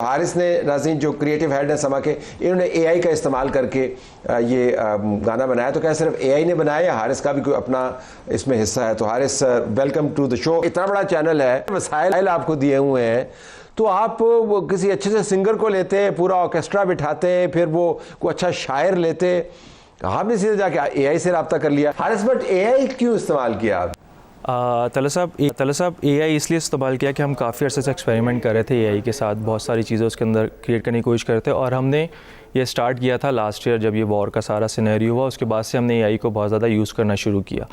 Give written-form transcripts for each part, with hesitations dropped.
हारिस ने, नाज़रीन, जो क्रिएटिव हेड है समा के, इन्होंने एआई का इस्तेमाल करके ये गाना बनाया। तो क्या सिर्फ एआई ने बनाया या हारिस का भी कोई अपना इसमें हिस्सा है? तो Haris, welcome to the show. इतना बड़ा चैनल है, वसाइल आपको दिए हुए हैं, तो आप किसी अच्छे से सिंगर को लेते, पूरा ऑर्केस्ट्रा बिठाते, फिर वो कोई अच्छा शायर लेते, आपने सीधे जाके एआई से रब्ता कर लिया। हारिस, बट एआई क्यों इस्तेमाल किया आप? तला साहब एआई इसलिए इस्तेमाल किया कि हम काफ़ी अर्से से एक्सपेरिमेंट कर रहे थे एआई के साथ, बहुत सारी चीज़ें उसके अंदर क्रिएट करने की कोशिश कर रहे थे। और हमने ये स्टार्ट किया था लास्ट ईयर, जब ये वॉर का सारा सिनेरियो हुआ, उसके बाद से हमने एआई को बहुत ज़्यादा यूज़ करना शुरू किया,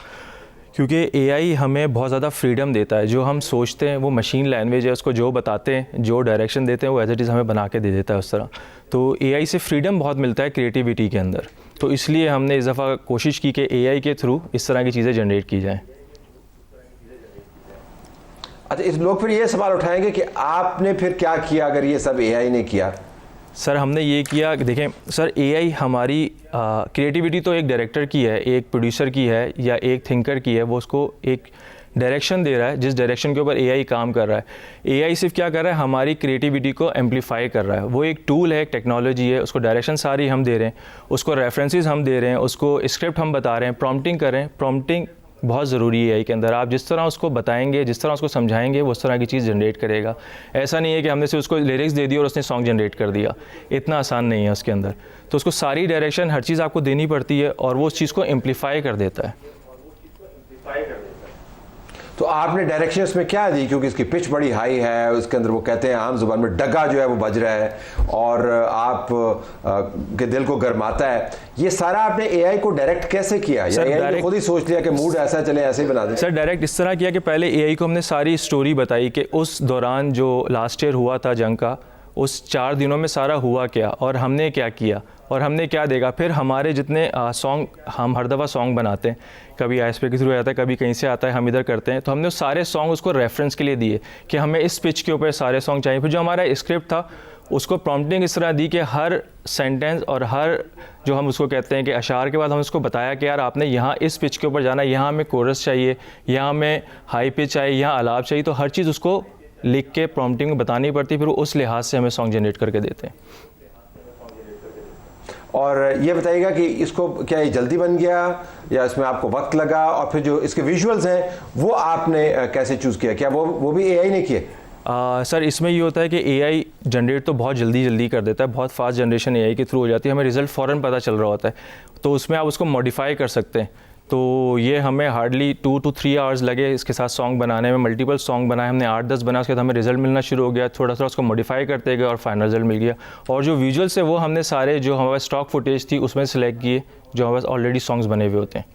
क्योंकि एआई हमें बहुत ज़्यादा फ्रीडम देता है। जो हम सोचते हैं वो मशीन लैंग्वेज है, उसको जो बताते हैं, जो डायरेक्शन देते हैं, वो एज इट इज़ हमें बना के दे देता है उस तरह। तो एआई से फ्रीडम बहुत मिलता है क्रिएटिविटी के अंदर। तो इसलिए हमने इस दफ़ा कोशिश की कि एआई के थ्रू इस तरह की चीज़ें जनरेट की जाएँ। अच्छा, इस लोग फिर ये सवाल उठाएंगे कि आपने फिर क्या किया अगर ये सब एआई ने किया? सर, हमने ये किया, देखें सर, एआई हमारी क्रिएटिविटी तो एक डायरेक्टर की है, एक प्रोड्यूसर की है, या एक थिंकर की है। वो उसको एक डायरेक्शन दे रहा है, जिस डायरेक्शन के ऊपर एआई काम कर रहा है। एआई सिर्फ क्या कर रहा है, हमारी क्रिएटिविटी को एम्पलीफाई कर रहा है। वो एक टूल है, एक टेक्नोलॉजी है, उसको डायरेक्शन सारी हम दे रहे हैं, उसको रेफरेंसेस हम दे रहे हैं, उसको स्क्रिप्ट हम बता रहे हैं, प्रॉम्प्टिंग कर रहे हैं। प्रॉम्प्टिंग बहुत ज़रूरी है एआई के अंदर। आप जिस तरह उसको बताएंगे, जिस तरह उसको समझाएंगे, वो उस तरह की चीज़ जनरेट करेगा। ऐसा नहीं है कि हमने से उसको लिरिक्स दे दी और उसने सॉन्ग जनरेट कर दिया, इतना आसान नहीं है उसके अंदर। तो उसको सारी डायरेक्शन, हर चीज़ आपको देनी पड़ती है, और वो उस चीज़ को एम्पलीफाई कर देता है। तो आपने डायरेक्शन उसमें क्या दी? क्योंकि इसकी पिच बड़ी हाई है, उसके अंदर वो कहते हैं आम जुबान में डगा जो है वो बज रहा है और आप के दिल को गरमाता है। ये सारा आपने एआई को डायरेक्ट कैसे किया, या एआई खुद ही सोच लिया कि मूड ऐसा चले, ऐसे ही बना दें? सर, डायरेक्ट इस तरह किया कि पहले एआई को हमने सारी स्टोरी बताई कि उस दौरान जो लास्ट ईयर हुआ था जंग का, उस 4 दिनों में सारा हुआ क्या, और हमने क्या किया, और हमने क्या देखा। फिर हमारे जितने सॉन्ग, हम हर दफ़ा सॉन्ग बनाते हैं, कभी आईएसपी के थ्रू आता है, कभी कहीं से आता है, हम इधर करते हैं। तो हमने सारे सॉन्ग उसको रेफरेंस के लिए दिए कि हमें इस पिच के ऊपर सारे सॉन्ग चाहिए। फिर जो हमारा स्क्रिप्ट था, उसको प्रॉम्प्टिंग इस तरह दी कि हर सेंटेंस और हर जो हम उसको कहते हैं कि अशार के बाद हम उसको बताया कि यार आपने यहाँ इस पिच के ऊपर जाना है, यहाँ हमें कोरस चाहिए, यहाँ हमें हाई पिच चाहिए, यहाँ अलाप चाहिए। तो हर चीज़ उसको लिख के प्रॉम्प्टिंग में बतानी पड़ती, फिर उस लिहाज से हमें सॉन्ग जनरेट करके देते हैं। और ये बताइएगा कि इसको क्या ये जल्दी बन गया या इसमें आपको वक्त लगा? और फिर जो इसके विजुअल्स हैं वो आपने कैसे चूज़ किया? क्या वो भी एआई ने किए? सर, इसमें ये होता है कि एआई जनरेट तो बहुत जल्दी कर देता है, बहुत फास्ट जनरेशन एआई के थ्रू हो जाती है, हमें रिज़ल्ट फ़ौरन पता चल रहा होता है। तो उसमें आप उसको मॉडिफाई कर सकते हैं। तो ये हमें हार्डली 2 to 3 आवर्स लगे इसके साथ सॉन्ग बनाने में। मल्टीपल सॉन्ग बनाए हमने, 8-10 बनाए, उसके बाद हमें रिज़ल्ट मिलना शुरू हो गया। थोड़ा थोड़ा उसको मॉडिफाई करते गए और फाइनल रिज़ल्ट मिल गया। और जो विजुअल्स है वो हमने सारे जो हमारे स्टॉक फुटेज थी उसमें सेलेक्ट किए, जो हमारे ऑलरेडी सॉन्ग्स बने हुए होते हैं।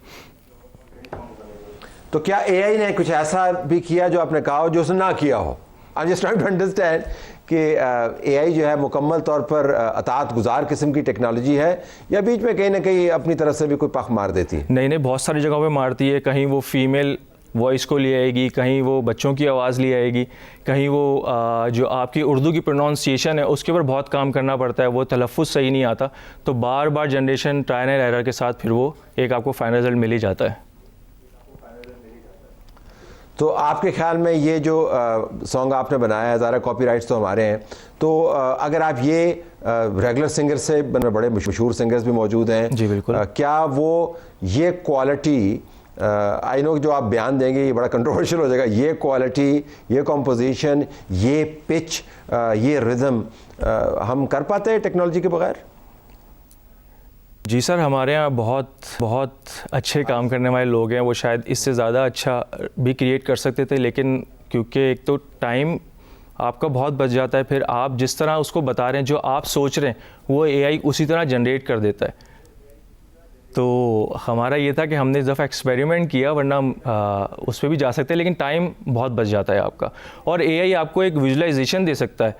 तो क्या एआई ने कुछ ऐसा भी किया जो आपने कहा हो जो उसने ना किया हो? I am just trying to understand कि एआई जो है मुकम्मल तौर पर अतात गुजार किस्म की टेक्नोलॉजी है, या बीच में कहीं ना कहीं अपनी तरफ से भी कोई पख मार देती है? नहीं, बहुत सारी जगहों पे मारती है। कहीं वो फीमेल वॉइस को ले आएगी, कहीं वो बच्चों की आवाज़ ले आएगी, कहीं वो जो आपकी उर्दू की प्रोनाउंसिएशन है उसके ऊपर बहुत काम करना पड़ता है, वो तलफ़्फ़ुज़ सही नहीं आता। तो बार बार जनरेशन ट्रायल एंड एरर के साथ फिर वो एक आपको फाइनल रिजल्ट मिल ही जाता है। तो आपके ख्याल में ये जो सॉन्ग आपने बनाया है, ज़ारा कॉपीराइट्स तो हमारे हैं, तो अगर आप ये रेगुलर सिंगर से, बड़े मशहूर सिंगर्स भी मौजूद हैं, जी बिल्कुल, क्या वो ये क्वालिटी, आई नो जो आप बयान देंगे ये बड़ा कंट्रोवर्शियल हो जाएगा, ये क्वालिटी, ये कॉम्पोजिशन, ये पिच, ये रिदम हम कर पाते हैं टेक्नोलॉजी के बगैर? जी सर, हमारे यहाँ बहुत अच्छे काम करने वाले लोग हैं, वो शायद इससे ज़्यादा अच्छा भी क्रिएट कर सकते थे, लेकिन क्योंकि एक तो टाइम आपका बहुत बच जाता है, फिर आप जिस तरह उसको बता रहे हैं, जो आप सोच रहे हैं, वो एआई उसी तरह जनरेट कर देता है। तो हमारा ये था कि हमने इस दफ़ा एक्सपेरिमेंट किया, वरना उस पर भी जा सकते हैं, लेकिन टाइम बहुत बच जाता है आपका। और एआई आपको एक विजुअलाइजेशन दे सकता है,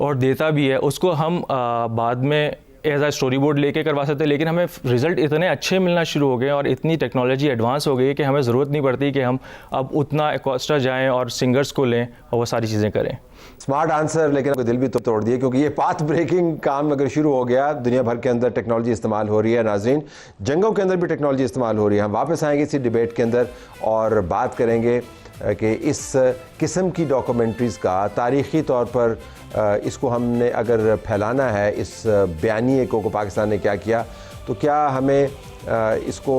और देता भी है, उसको हम बाद में एज आ स्टोरी बोर्ड लेके करवा सकते हैं। लेकिन हमें रिज़ल्ट इतने अच्छे मिलना शुरू हो गए और इतनी टेक्नोलॉजी एडवांस हो गई कि हमें ज़रूरत नहीं पड़ती कि हम अब उतना एक्स्ट्रा जाएं और सिंगर्स को लें और वो सारी चीज़ें करें। स्मार्ट आंसर, लेकिन आपको दिल भी तो तोड़ दिए, क्योंकि ये पाथ ब्रेकिंग काम अगर शुरू हो गया, दुनिया भर के अंदर टेक्नोलॉजी इस्तेमाल हो रही है। नाजरीन, जंगों के अंदर भी टेक्नोलॉजी इस्तेमाल हो रही है। हम वापस आएंगे इसी डिबेट के अंदर और बात करेंगे कि इस किस्म की डॉक्यूमेंट्रीज़ का तारीख़ी तौर पर इसको हमने अगर फैलाना है, इस बयानिए को पाकिस्तान ने क्या किया, तो क्या हमें इसको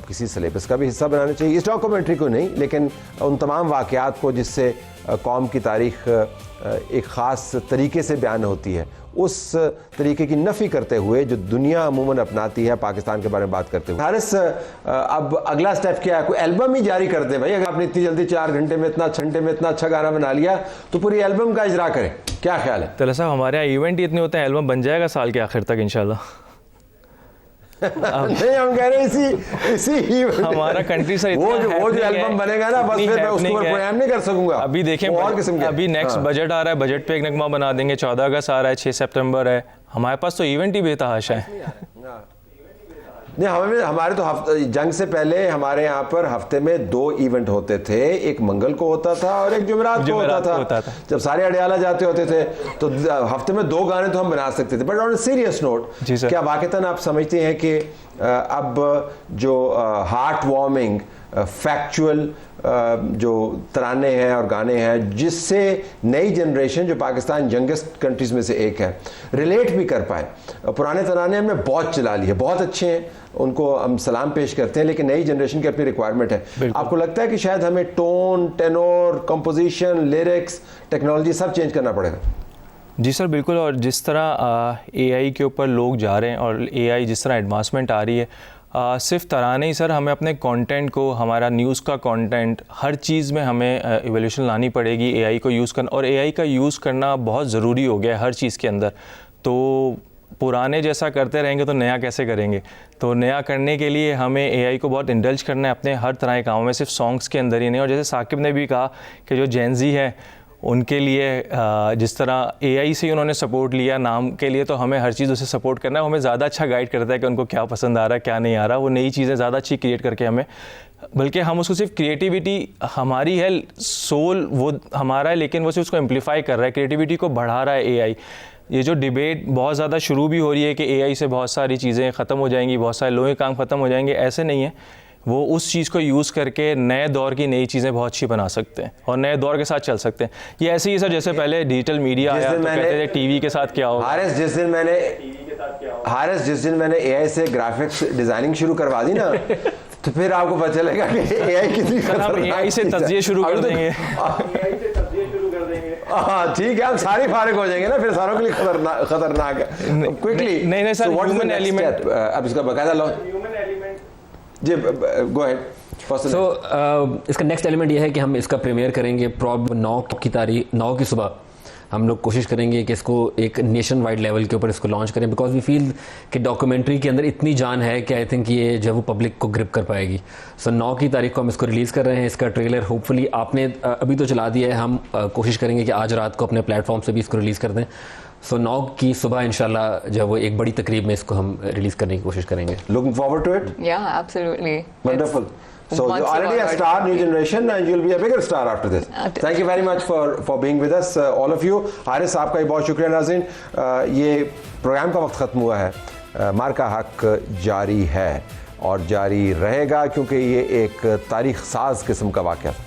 किसी सिलेबस का भी हिस्सा बनाना चाहिए? इस डॉक्यूमेंट्री को नहीं, लेकिन उन तमाम वाक़यात को जिससे कौम की तारीख़ एक ख़ास तरीके से बयान होती है, उस तरीके की नफ़ी करते हुए जो दुनिया अमूमन अपनाती है पाकिस्तान के बारे में बात करते हुए। हारिस, अब अगला स्टेप क्या है? कोई एल्बम ही जारी कर दें भाई। अगर आपने इतनी जल्दी 4 घंटे में इतना अच्छा गाना बना लिया तो पूरी एल्बम का इजरा करें, क्या ख्याल है? तलत साहब, हमारे यहाँ इवेंट ही इतने होते हैं, एल्बम बन जाएगा साल के आखिर तक इंशाल्लाह। नहीं, हम कह रहे हैं इसी हमारा कंट्री सर वो जो एल्बम बनेगा ना, बस फिर मैं उसको प्रोग्राम नहीं कर सकूंगा। अभी देखें, और किस्म के अभी नेक्स्ट बजट आ रहा है, बजट पे एक नगमा बना देंगे। 14 अगस्त आ रहा है, 6 सितंबर है, हमारे पास तो इवेंट ही बेतहाशा है। नहीं, हमारे तो जंग से पहले हमारे यहाँ पर हफ्ते में 2 इवेंट होते थे, एक मंगल को होता था और एक जुमेरात को होता था। जब सारे अडियाला जाते होते थे तो हफ्ते में 2 गाने तो हम बना सकते थे। बट ऑन सीरियस नोट, क्या वाकईतन आप समझते हैं कि अब जो हार्ट वार्मिंग फैक्चुअल जो तराने हैं और गाने हैं, जिससे नई जनरेशन जो पाकिस्तान यंगेस्ट कंट्रीज़ में से एक है रिलेट भी कर पाए? पुराने तराने हमने बहुत चला लिए, बहुत अच्छे हैं, उनको हम सलाम पेश करते हैं, लेकिन नई जनरेशन की अपनी रिक्वायरमेंट है। आपको लगता है कि शायद हमें tone, tenure, composition, lyrics, technology सब चेंज करना पड़ेगा? जी सर, बिल्कुल। और जिस तरह AI के ऊपर लोग जा रहे हैं और AI जिस तरह एडवांसमेंट आ रही है, सिर्फ तराने ही सर, हमें अपने कंटेंट को, हमारा न्यूज़ का कंटेंट, हर चीज़ में हमें इवोल्यूशन लानी पड़ेगी AI को यूज़ करना। और AI का यूज़ करना बहुत ज़रूरी हो गया है हर चीज़ के अंदर। तो पुराने जैसा करते रहेंगे तो नया कैसे करेंगे? तो नया करने के लिए हमें AI को बहुत इंडल्ज करना है अपने हर तरह के कामों में, सिर्फ सॉन्ग्स के अंदर ही नहीं। और जैसे साकिब ने भी कहा कि जो जेनजी है उनके लिए जिस तरह AI से उन्होंने सपोर्ट लिया नाम के लिए, तो हमें हर चीज़ उसे सपोर्ट करना है। वो हमें ज़्यादा अच्छा गाइड करता है कि उनको क्या पसंद आ रहा है, क्या नहीं आ रहा। वो नई चीज़ें ज़्यादा अच्छी क्रिएट करके हमें, बल्कि हम उसको सिर्फ क्रिएटिविटी हमारी है, सोल वो हमारा है, लेकिन वो सिर्फ उसको एम्पलीफाई कर रहा है, क्रिएटिविटी को बढ़ा रहा है AI। ये जो डिबेट बहुत ज़्यादा शुरू भी हो रही है कि AI से बहुत सारी चीज़ें ख़त्म हो जाएंगी, बहुत सारे लोगों के काम ख़त्म हो जाएंगे, ऐसे नहीं है। वो उस चीज़ को यूज़ करके नए दौर की नई चीज़ें बहुत अच्छी बना सकते हैं और नए दौर के साथ चल सकते हैं। ये ऐसे ही सर, जैसे पहले डिजिटल मीडिया आया तो कहते थे टीवी के साथ क्या हो। हारिस, जिस दिन मैंने AI से ग्राफिक्स डिज़ाइनिंग शुरू करवा दी ना, तो फिर आपको पता चलेगा कि AI कितनी खतरनाक AI से तज्जिए शुरू कर देंगे। हाँ ठीक है, हम सारे फारिग हो जाएंगे ना, फिर सारों के लिए खतरनाक है। क्विकली नहीं सर, ह्यूमन एलिमेंट, अब इसका बकायदा लो जी, गो अहेड। इसका नेक्स्ट एलिमेंट ये है कि हम इसका प्रीमियर करेंगे प्रॉब 9 की सुबह। हम लोग कोशिश करेंगे कि इसको एक नेशन वाइड लेवल के ऊपर इसको लॉन्च करें, बिकॉज वी फील कि डॉक्यूमेंट्री के अंदर इतनी जान है कि आई थिंक ये जब वो पब्लिक को ग्रिप कर पाएगी। 9 की तारीख को हम इसको रिलीज़ कर रहे हैं। इसका ट्रेलर होपफुली आपने अभी तो चला दिया है, हम कोशिश करेंगे कि आज रात को अपने प्लेटफॉर्म से भी इसको रिलीज़ कर दें। 9 की सुबह इंशाल्लाह जब वो एक बड़ी तकरीब में इसको हम रिलीज़ करने की कोशिश करेंगे। Looking forward to it? Yeah, absolutely. Wonderful. So you're already a star, new generation, and you'll be a bigger star after this. Thank you very much for being with us, all of you. Haris, आपका भी बहुत शुक्रिया। नाज़रीन, ये programme का वक्त ख़त्म हुआ है। मार्का हक जारी है और जारी रहेगा, क्योंकि ये एक तारीख़ साज किस्म का वाक़या था।